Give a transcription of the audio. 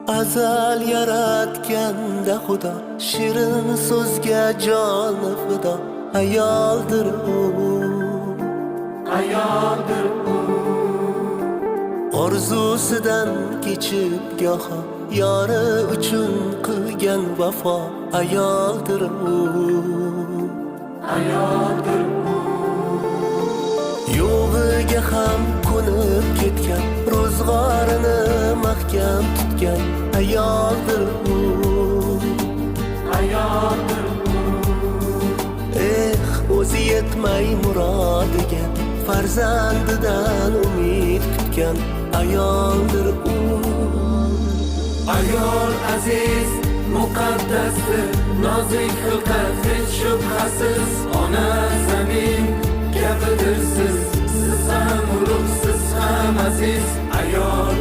azal yaratganda Xudo shirin so'zga joni fido. Ayoldir u, ayoldir u, orzusidan kechib goho yori uchun qilgan vafo. Ayoldir u, ayoldir u, yo'g'iga ham ko'nib ketgan, ro'zg'orini mahkam tutgan. Ayoldir u, ayoldir u, o'zi yetmay murodiga farzandidan umid kutgan. Ayoldir u. Ayol aziz, muqaddasdir, nozik xilqat hech shubhasiz. Ona zamin kabidir siz ham ulug', siz ham aziz. Ayol